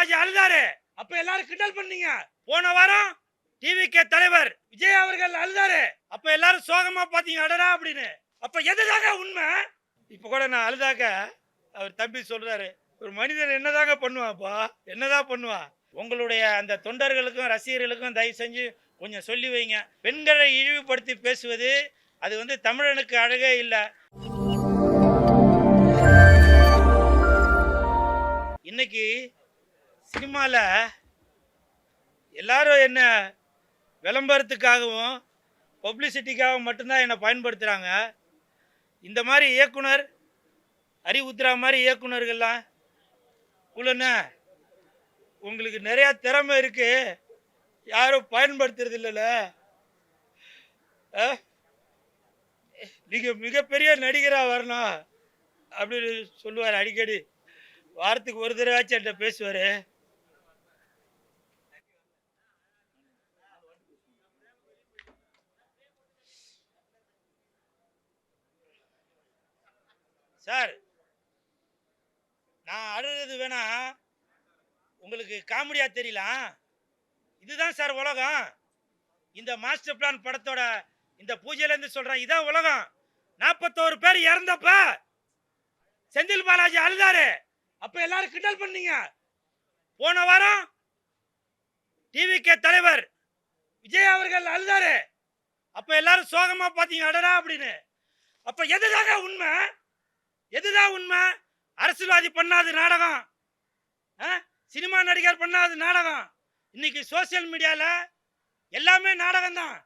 பாலாஜி அழுதாரு, அப்ப எல்லாரும் கிண்டல் பண்ணீங்க. போன வாரம் டிவிகே தலைவர் விஜய் அவர்கள் அழுதாரு, அப்ப எல்லாரும் சோகமா பாத்தீங்க அடடா அப்படின்னு. அப்ப எதுதாங்க உண்மை? இப்ப கூட நான் அழுதாக்க அவர் தம்பி சொல்றாரு, ஒரு மனிதன் என்னதாங்க பண்ணுவாப்பா, என்னதான் பண்ணுவா? உங்களுடைய அந்த தொண்டர்களுக்கும் ரசிகர்களுக்கும் தயவு செஞ்சு கொஞ்சம் சொல்லி வைங்க. பெண்களை இழிவுபடுத்தி பேசுவது அது தமிழனுக்கு அழகே இல்லை. இன்னைக்கு சினிமால எல்லாரும் என்ன விளம்பரத்துக்காகவும் பப்ளிசிட்டிக்காகவும் மட்டும்தான் என்னை பயன்படுத்துகிறாங்க. இந்த மாதிரி இயக்குனர் அறிவுத்ரா மாதிரி இயக்குனர்கள்லாம் உள்ளன, உங்களுக்கு நிறையா திறமை இருக்கு, யாரும் பயன்படுத்துறது இல்லைல்ல. நீங்கள் மிகப்பெரிய நடிகராக வரணும் அப்படின்னு சொல்லுவார் அடிக்கடி. வாரத்துக்கு ஒரு தடவையாச்சும் என்கிட்ட பேசுவார். சார், நான் அழுறது வேணா உங்களுக்கு காமெடியா தெரியலாம். இதுதான் சார் உலகம். இந்த மாஸ்டர் பிளான் படத்தோட இந்த பூஜையிலேருந்து சொல்றேன், இதான் உலகம். 41 பேர் இறந்தப்ப செந்தில் பாலாஜி அழுதாரு, அப்ப எல்லாரும் கிண்டல் பண்ணீங்க. போன வாரம் டிவிகே தலைவர் விஜய் அவர்கள் அழுதாரு, அப்ப எல்லாரும் சோகமா பாத்தீங்க அடடா அப்படின்னு. அப்ப எதுதாங்க உண்மை? எதுதான் உண்மை? அரசியல்வாதி பண்ணாது நாடகம், சினிமா நடிகர் பண்ணாது நாடகம். இன்னைக்கு சோசியல் மீடியால எல்லாமே நாடகம் தான்,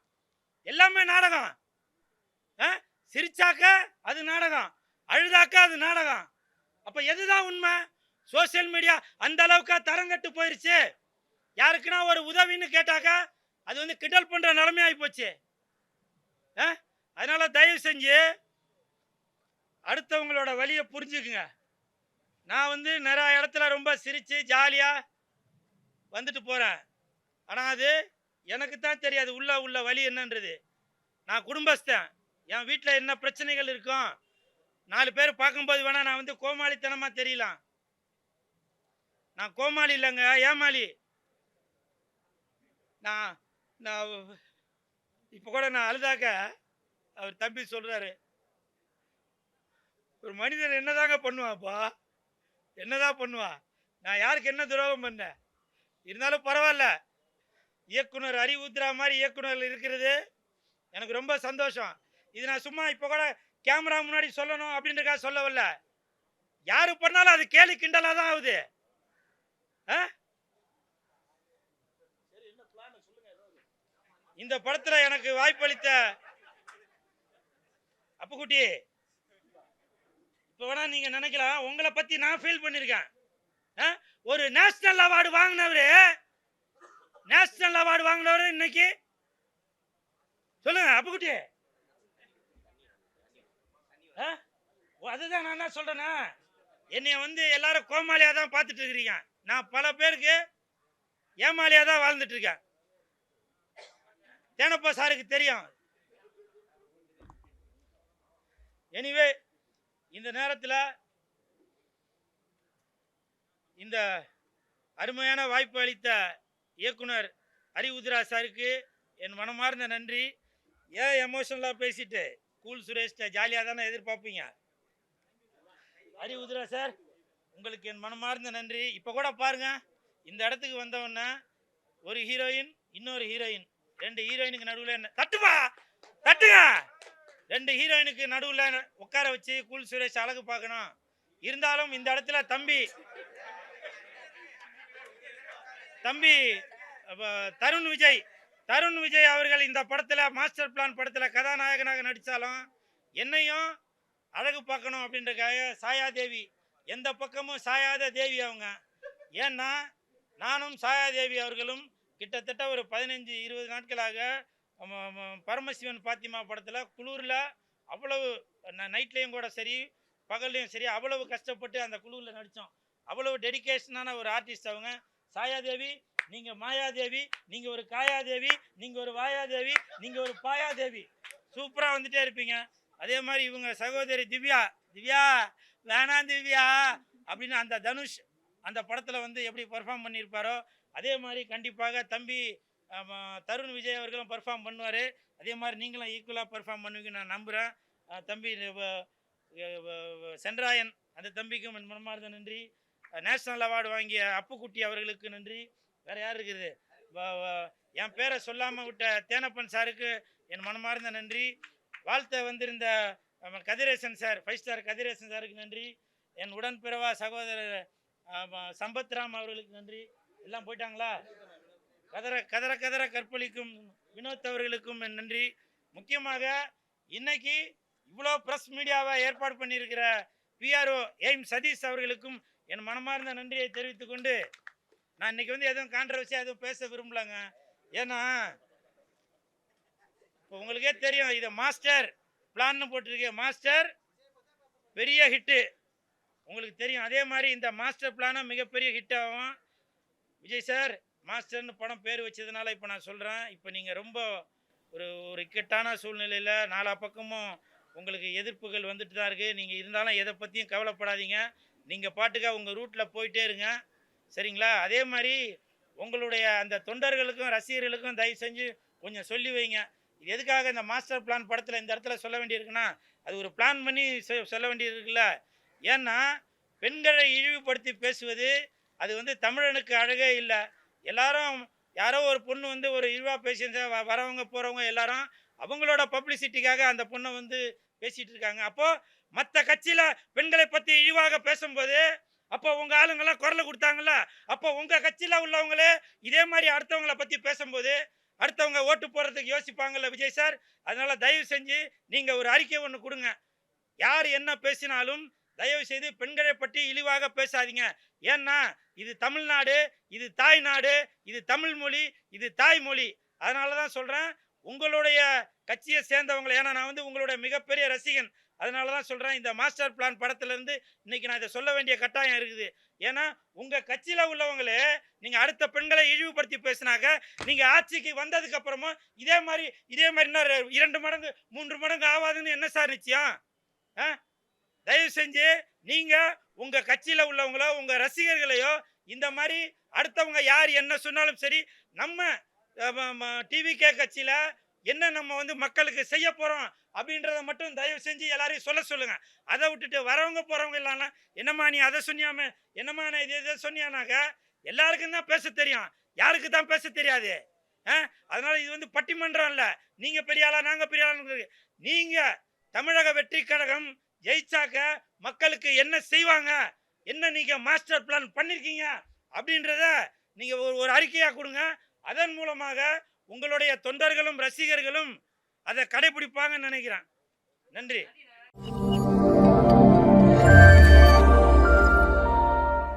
எல்லாமே நாடகம். சிரிச்சாக்க அது நாடகம், அழுதாக்க அது நாடகம். அப்ப எதுதான் உண்மை? சோசியல் மீடியா அந்த அளவுக்கு தரங்கட்டு போயிருச்சு. யாருக்குன்னா ஒரு உதவின்னு கேட்டாக்க அது கிண்டல் பண்ற நிலைமையாகி போச்சு. அதனால தயவு செஞ்சு அடுத்தவங்களோட வழியை புரிஞ்சுக்குங்க. நான் நிறைய இடத்துல ரொம்ப சிரிச்சு ஜாலியா வந்துட்டு போறேன். ஆனா அது எனக்கு தான் தெரியாது உள்ள வழி என்னன்றது. நான் குடும்பஸ்தன், என் வீட்டில் என்ன பிரச்சனைகள் இருக்கும் 4 பேர் பார்க்கும்போது வேணா நான் கோமாளித்தனமா தெரியலாம். நான் கோமாளி இல்லைங்க, ஏமாளி. நான் நான் இப்போ கூட நான் அழுதாக்க அவர் தம்பி சொல்றாரு, ஒரு மனிதன் என்னதாங்க பண்ணுவாப்பா, என்னதான் பண்ணுவா? நான் யாருக்கு என்ன துரோகம் பண்ணேன்? இருந்தாலும் பரவாயில்ல, இயக்குனர் அறிவுத்ரா மாதிரி இயக்குனர் இருக்கிறது எனக்கு ரொம்ப சந்தோஷம். இது நான் சும்மா இப்போ கூட கேமரா முன்னாடி சொல்லணும் அப்படின்றக்காக சொல்லவில்லை. யாரு பண்ணாலும் அது கேலி கிண்டலாக தான் ஆகுது. இந்த படத்துல எனக்கு வாய்ப்பளித்த அப்புக்குட்டி, இப்போ வேணா நீங்க நினைக்கலாம் உங்களை பத்தி நான் ஃபீல் பண்ணிருக்கேன். ஒரு நேஷனல் அவார்டு வாங்கினவரு, நேஷனல் அவார்டு வாங்கினவரு இன்னைக்கு சொல்லுங்க அப்புக்குட்டி. அதுதான் நான் என்ன சொல்றேன்னா, என்னைய எல்லாரும் கோமாளியா தான் பார்த்துட்டு இருக்கிறீங்க. நான் பல பேருக்கு ஏமாளியா தான் வாழ்ந்துட்டு இருக்கேன். தேனப்பா சாருக்கு தெரியும். எனிவே, இந்த நேரத்தில் இந்த அருமையான வாய்ப்பு அளித்த இயக்குனர் அறிவுத்ரா சாருக்கு என் மனமார்ந்த நன்றி. ஏன் எமோஷனலாக பேசிட்டு கூல் சுரேஷ்ட ஜாலியாக தானே எதிர்பார்ப்பீங்க. அறிவுத்ரா சார், உங்களுக்கு என் மனமார்ந்த நன்றி. இப்போ கூட பாருங்க, இந்த இடத்துக்கு வந்தவொன்னே ஒரு ஹீரோயின் இன்னொரு ஹீரோயின், 2 ஹீரோயினுக்கு நடுவில் என்ன தட்டுப்பா தட்டுங்க, 2 ஹீரோயினுக்கு நடுவில் உட்கார வச்சு கூல் சுரேஷ் அழகு பார்க்கணும். இருந்தாலும் இந்த இடத்துல தம்பி தருண் விஜய் அவர்கள் இந்த படத்தில் மாஸ்டர் பிளான் படத்தில் கதாநாயகனாக நடித்தாலும் என்னையும் அழகு பார்க்கணும் அப்படின்றக்காக சாயாதேவி, எந்த பக்கமும் சாயாத தேவி அவங்க. ஏன்னா நானும் சாயாதேவி அவர்களும் கிட்டத்தட்ட ஒரு 15-20 நாட்களாக பரமசிவன் பாத்திமா படத்தில் குளூரில் அவ்வளவு நைட்லேயும் கூட சரி பகல்லையும் சரி அவ்வளவு கஷ்டப்பட்டு அந்த குழுவில் நடித்தோம். அவ்வளவு டெடிக்கேஷனான ஒரு ஆர்டிஸ்ட் அவங்க. சாயாதேவி, நீங்கள் மாயாதேவி, நீங்கள் ஒரு காயாதேவி, நீங்கள் ஒரு வாயாதேவி, நீங்கள் ஒரு பாயாதேவி, சூப்பராக வந்துட்டே இருப்பீங்க. அதே மாதிரி இவங்க சகோதரி திவ்யா வேணாம் திவ்யா அப்படின்னு அந்த தனுஷ் அந்த படத்தில் வந்து எப்படி பர்ஃபார்ம் பண்ணியிருப்பாரோ அதே மாதிரி கண்டிப்பாக தம்பி தருண் விஜய் அவர்களும் பர்ஃபார்ம் பண்ணுவார். அதே மாதிரி நீங்களும் ஈக்குவலாக பர்ஃபார்ம் பண்ணுவீங்க நான் நம்புகிறேன். தம்பி சென்றாயன் அந்த தம்பிக்கும் என் மனமார்ந்த நன்றி. நேஷ்னல் அவார்டு வாங்கிய அப்புக்குட்டி அவர்களுக்கு நன்றி. வேறு யார் இருக்குது? என் பேரை சொல்லாமல் விட்ட தேனப்பன் சாருக்கு என் மனமார்ந்த நன்றி. வாழ்த்த வந்திருந்த கதிரேசன் சார், 5 ஸ்டார் கதிரேசன் சாருக்கு நன்றி. என் உடன்பிறவா சகோதரர் சம்பத்ராம் அவர்களுக்கு நன்றி. எல்லாம் போயிட்டாங்களா? கதற கற்பழிக்கும் வினோத் அவர்களுக்கும் என் நன்றி. முக்கியமாக இன்னைக்கு இவ்வளோ ப்ரெஸ் மீடியாவை ஏற்பாடு பண்ணியிருக்கிற பிஆர்ஓ எய்ம் சதீஷ் அவர்களுக்கும் என் மனமார்ந்த நன்றியை தெரிவித்துக் கொண்டு நான் இன்னைக்கு வந்து எதுவும் கான்ட்ரவர்சியாக எதுவும் பேச விரும்பலங்க. ஏன்னா இப்போ உங்களுக்கே தெரியும், இதை மாஸ்டர் பிளான்னு போட்டிருக்கே. மாஸ்டர் பெரிய ஹிட்டு உங்களுக்கு தெரியும். அதே மாதிரி இந்த மாஸ்டர் பிளானும் மிகப்பெரிய ஹிட் ஆகும். விஜய் சார் மாஸ்டர்னு படம் பேர் வச்சதுனால இப்போ நான் சொல்கிறேன், இப்போ நீங்கள் ரொம்ப ஒரு இக்கட்டான சூழ்நிலையில் நாலா பக்கமும் உங்களுக்கு எதிர்ப்புகள் வந்துட்டு தான் இருக்குது. நீங்கள் இருந்தாலும் எதை பற்றியும் கவலைப்படாதீங்க. நீங்கள் பாட்டுக்காக உங்கள் ரூட்டில் போயிட்டே இருங்க, சரிங்களா? அதே மாதிரி உங்களுடைய அந்த தொண்டர்களுக்கும் ரசிகர்களுக்கும் தயவு செஞ்சு கொஞ்சம் சொல்லி வைங்க. இது எதுக்காக இந்த மாஸ்டர் பிளான் படத்தில் இந்த இடத்துல சொல்ல வேண்டியிருக்குன்னா, அது ஒரு பிளான் பண்ணி சொல்ல வேண்டியிருக்குல்ல. ஏன்னா பெண்களை இழிவுபடுத்தி பேசுவது அது வந்து தமிழனுக்கு அழகே இல்லை. எல்லாரும் யாரோ ஒரு பொண்ணு வந்து ஒரு இழிவாக பேசியிருந்தா வரவங்க போகிறவங்க எல்லாரும் அவங்களோட பப்ளிசிட்டிக்காக அந்த பொண்ணை வந்து பேசிகிட்டு இருக்காங்க. அப்போது மற்ற கட்சியில் பெண்களை பற்றி இழிவாக பேசும்போது அப்போ உங்கள் ஆளுங்கெல்லாம் குரல் கொடுத்தாங்கல்ல, அப்போ உங்கள் கட்சியில் உள்ளவங்களே இதே மாதிரி அடுத்தவங்களை பற்றி பேசும்போது அடுத்தவங்க ஓட்டு போடுறதுக்கு யோசிப்பாங்கல்ல விஜய் சார். அதனால் தயவு செஞ்சு நீங்கள் ஒரு அறிக்கை ஒன்று கொடுங்க. யார் என்ன பேசினாலும் தயவு செய்து பெண்களை பற்றி இழிவாக பேசாதீங்க. ஏன்னா இது தமிழ்நாடு, இது தாய்நாடு, இது தமிழ் மொழி, இது தாய்மொழி. அதனால தான் சொல்கிறேன், உங்களுடைய கட்சியை சேர்ந்தவங்களை, ஏன்னா நான் வந்து உங்களுடைய மிகப்பெரிய ரசிகன், அதனால தான் சொல்கிறேன், இந்த மாஸ்டர் பிளான் படத்துலேருந்து இன்றைக்கி நான் இதை சொல்ல வேண்டிய கட்டாயம் இருக்குது. ஏன்னா உங்கள் கட்சியில் உள்ளவங்களே நீங்கள் அடுத்த பெண்களை இழிவுபடுத்தி பேசினாக்க நீங்கள் ஆட்சிக்கு வந்ததுக்கப்புறமும் இதே மாதிரி இன்னும் 2 மடங்கு 3 மடங்கு ஆகாதுன்னு என்ன சார் நிச்சயம்? தயவு செஞ்சு நீங்கள் உங்கள் கட்சியில் உள்ளவங்களோ உங்கள் ரசிகர்களையோ இந்த மாதிரி அடுத்தவங்க யார் என்ன சொன்னாலும் சரி, நம்ம டிவிகே கட்சியில் என்ன நம்ம வந்து மக்களுக்கு செய்ய போகிறோம் அப்படின்றத மட்டும் தயவு செஞ்சு எல்லாரையும் சொல்ல சொல்லுங்கள். அதை விட்டுட்டு வரவங்க போகிறவங்க இல்லைன்னா என்னம்மா நீ அதை சொன்னியாமே, என்னம்மா நான் இதை சொன்னியானாக்க எல்லாருக்கும் தான் பேச தெரியும், யாருக்கு தான் பேச தெரியாது. அதனால் இது வந்து பட்டிமன்றம் இல்லை, நீங்கள் பெரிய ஆளா நாங்கள் பெரிய ஆளான்னு. நீங்கள் தமிழக வெற்றி கழகம் ஜெயிச்சாக்க மக்களுக்கு என்ன செய்வாங்க, என்ன நீங்கள் மாஸ்டர் பிளான் பண்ணியிருக்கீங்க அப்படின்றத நீங்கள் ஒரு அறிக்கையாக கொடுங்க. அதன் மூலமாக உங்களுடைய தொண்டர்களும் ரசிகர்களும் அதை கடைபிடிப்பாங்கன்னு நினைக்கிறேன். நன்றி.